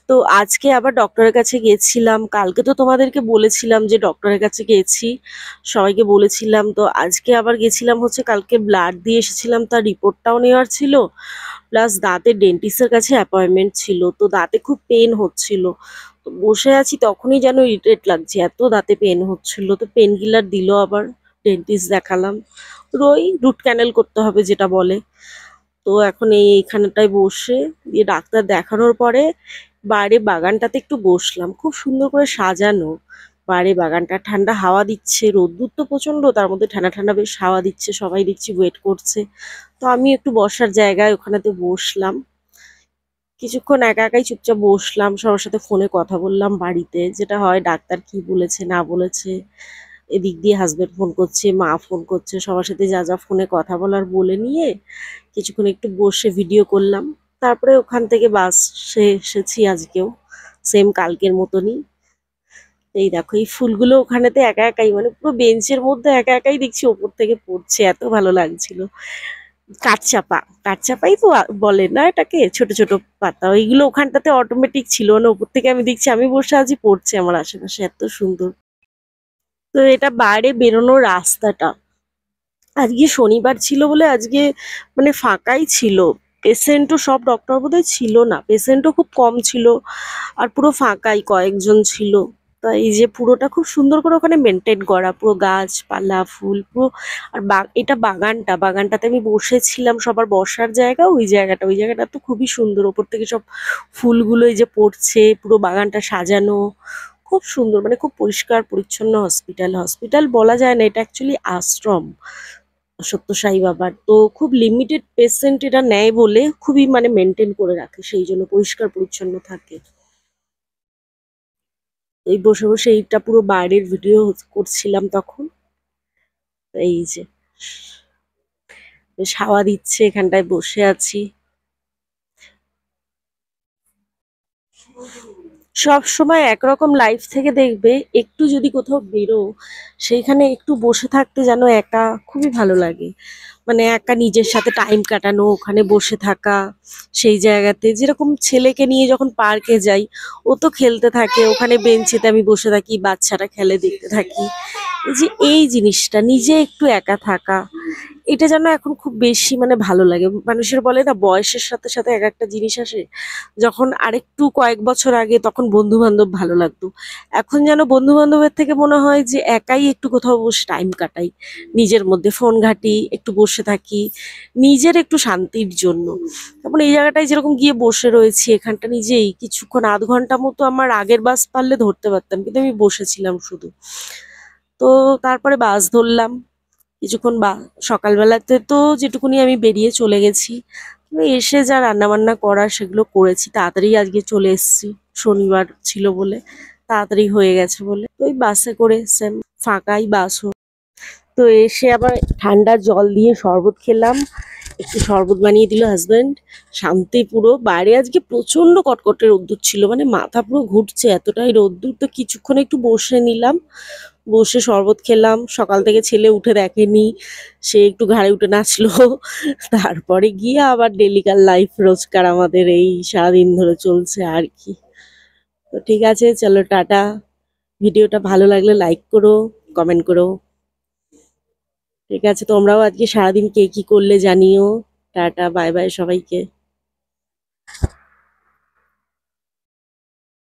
তো আজকে আবার ডক্টরের কাছে গেছিলাম। কালকে তো তোমাদেরকে বলেছিলাম যে ডক্টরের কাছে গেছি, সবাইকে বলেছিলাম। তো আজকে আবার গেছিলাম হচ্ছে, কালকে ব্লাড দিয়ে এসেছিলাম, তার রিপোর্টটাও নেওয়ার ছিল, প্লাস দাঁতের ডেন্টিস্টের কাছে অ্যাপয়েন্টমেন্ট ছিল। তো দাঁতে খুব পেন হচ্ছিল, তো বসে আছি তখনই যেন ইরিটেট লাগছে, এত দাঁতে পেন হচ্ছিল। তো পেন কিলার দিল, আবার ডেন্টিস্ট দেখালাম, রুট ক্যানেল করতে হবে যেটা বলে। তো এখন এইখানটায় বসে দিয়ে ডাক্তার দেখানোর পরে বাইরে বাগানটাতে একটু বসলাম, খুব সুন্দর করে সাজানো বাইরে বাগানটা, ঠান্ডা হাওয়া দিচ্ছে, রোদ্দুর তো প্রচন্ড, তার মধ্যে ঠান্ডা ঠান্ডা বেশ হাওয়া দিচ্ছে, সবাই দেখছি ওয়েট করছে। তো আমি একটু বসার জায়গায় ওখানেতে বসলাম, কিছুক্ষণ একা একাই চুপচাপ বসলাম, সবার সাথে ফোনে কথা বললাম বাড়িতে, যেটা হয় ডাক্তার কি বলেছে না বলেছে। এদিক দিয়ে হাজবেন্ড ফোন করছে, মা ফোন করছে, সবার সাথে যা যা ফোনে কথা বলার বলে নিয়ে কিছুক্ষণ একটু বসে ভিডিও করলাম। তারপরে ওখান থেকে বাসে এসেছি আজকেও, সেম কালকের মতনই। এই দেখো এই ফুলগুলো ওখানেতে একা একাই, মানে পুরো বেঞ্চের মধ্যে একা একাই দেখছি ওপর থেকে পড়ছে, এত ভালো লাগছিল। কাঠচাপা, কাঠচাপাই তো বলে না এটাকে, ছোট ছোট পাতা, ওইগুলো ওখানটাতে অটোমেটিক ছিল, মানে ওপর থেকে আমি দেখছি, আমি বসে আছি, পড়ছে আমার আশেপাশে, এত সুন্দর। তো এটা বাইরে বেরোনোর রাস্তাটা, আজকে শনিবার ছিল বলে আজকে মানে ফাঁকাই ছিল, পেশেন্টও সব, ডক্টর বোধহয় ছিল না, পেশেন্টও খুব কম ছিল, আর পুরো ফাঁকাই কয়েকজন ছিল। তা এই যে পুরোটা খুব সুন্দর করে ওখানে মেনটেন করা, পুরো গাছপালা ফুল পুরো। আর এটা বাগানটা, বাগানটাতে আমি বসেছিলাম, সবার বসার জায়গা, ওই জায়গাটা তো খুবই সুন্দর, ওপর থেকে সব ফুলগুলো এই যে পড়ছে, পুরো বাগানটা সাজানো খুব সুন্দর, মানে খুব পরিষ্কার পরিচ্ছন্ন হসপিটাল। হসপিটাল বলা যায় না, এটা অ্যাকচুয়ালি আশ্রম সত্য সাই বাবার। তো খুব লিমিটেড পেশেন্ট এটা নেয় বলে খুবই মানে মেনটেন করে রাখে, সেই জন্য পরিষ্কার পরিচ্ছন্ন থাকে। এই বসে বসে এইটা পুরো বাইরের ভিডিও করছিলাম তখন। এই যে বেশ হাওয়া দিচ্ছে, এখানটায় বসে আছি। সব সময় একরকম লাইফ থেকে দেখবে, একটু যদি কোথাও বেরো, সেইখানে একটু বসে থাকতে যেন একা খুবই ভালো লাগে, মানে একা নিজের সাথে টাইম কাটানো, ওখানে বসে থাকা। সেই জায়গাতে যেরকম ছেলেকে নিয়ে যখন পার্কে যাই, ও তো খেলতে থাকে, ওখানে বেঞ্চিতে আমি বসে থাকি, বাচ্চারা খেলে দেখতে থাকি। এই যে এই জিনিসটা, নিজে একটু একা থাকা, এটা যেন এখন খুব বেশি মানে ভালো লাগে। মানুষের বলে না, বয়সের সাথে সাথে এক একটা জিনিস আসে, যখন আরেকটু কয়েক বছর আগে তখন বন্ধু বান্ধব ভালো লাগতো, এখন যেন বন্ধু বান্ধবের থেকে মনে হয় যে একাই একটু কোথাও বসে টাইম কাটাই, নিজের মধ্যে ফোন ঘাঁটি, একটু বসে থাকি নিজের একটু শান্তির জন্য। তারপর এই জায়গাটায় যেরকম গিয়ে বসে রয়েছি, এখানটা নিজেই কিছুক্ষণ আধ ঘন্টা মতো, আমার আগের বাস পারলে ধরতে পারতাম, কিন্তু আমি বসেছিলাম শুধু। তো তারপরে বাস ধরলাম কিছুক্ষণ, সকালবেলাতে তো যেটুকুনি আমি বেরিয়ে চলে গেছি, তো এসে যা রান্না বান্না করার সেগুলো করেছি, তাড়াতাড়ি আজকে চলে এসেছি, শনিবার ছিল বলে তাড়াতাড়ি হয়ে গেছে বলে। তো ওই বাসে করে সেম ফাঁকাই বাসও। তো এসে আবার ঠান্ডা জল দিয়ে শরবত খেলাম, একটু শরবত বানিয়ে দিল হাজবেন্ড। শান্তি পুরো। বাইরে আজকে প্রচন্ড কটকটে রোদ্দুর ছিল, মানে মাথা পুরো ঘুরছে, এতটাই রোদ্দুর। তো কিছুক্ষণ একটু বসে নিলাম, বসে শরবত খেলাম। সকাল থেকে ছেলে উঠে দেখেনি, সে একটু ঘাড়ে উঠে নাচলো। তারপরে গিয়ে আবার ডেলিকার লাইফ, রোজকার আমাদের এই সারাদিন ধরে চলছে আর কি। তো ঠিক আছে, চলো টাটা। ভিডিওটা ভালো লাগলে লাইক করো, কমেন্ট করো। ঠিক আছে, তোমরাও আজকে সারাদিন কে কি করলে জানিও। টাটা, বাই বাই সবাইকে।